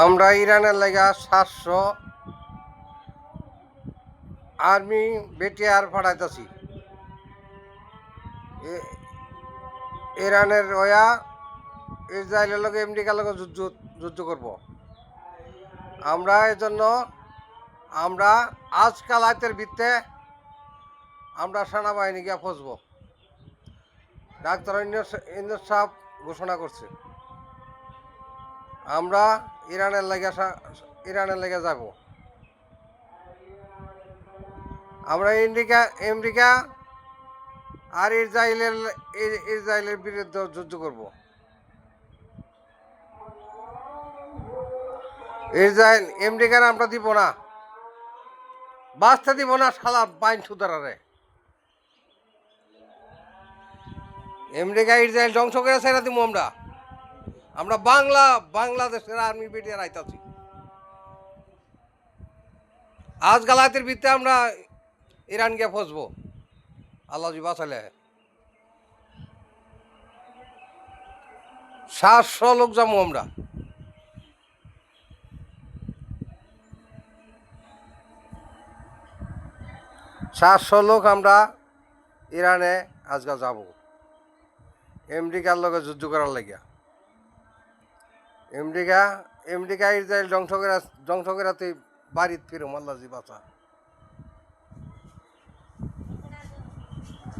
আমরা ইরানের লাগা 700 আর্মি বেটিয়ার পাঠাইতেছি। ইরানের ওয়া ইসরায়েলের লগে আমেরিকার লগে যুদ্ধ করব। আমরা এজন্য আমরা আজকাল আয়তের ভিত্তে আমরা সেনাবাহিনী গিয়ে ফসব। ডাক্তার ইন্দ্র সাহেব ঘোষণা করছে আমরা ইরানের লেগে যাব। আমরা আমেরিকা আর ইসরায়েলের বিরুদ্ধে যুদ্ধ করব। ইসরায়েল আমেরিকার আমরা দিব না, বাঁচতে দিব না শালা বাইন সুদারারে। আমেরিকা ইসরায়েল ধ্বংস করে ছেড়ে দিব আমরা বাংলাদেশের আর্মি বেটিয়ার আইতাছি। আজ গালাতের ভিত্তে আমরা ইরান গিয়ে ফসবো। আল্লাহ জি বাঁচালে 700 লোক যাবো আমরা। লোক আমরা ইরানে আজকাল যাব আমেরিকার লগে যুদ্ধ করার লাগিয়া। আমেরিকা ইসরায়েল ধ্বংস করে তুই বাড়িতে ফিরো আল্লাহ জি বাঁচা।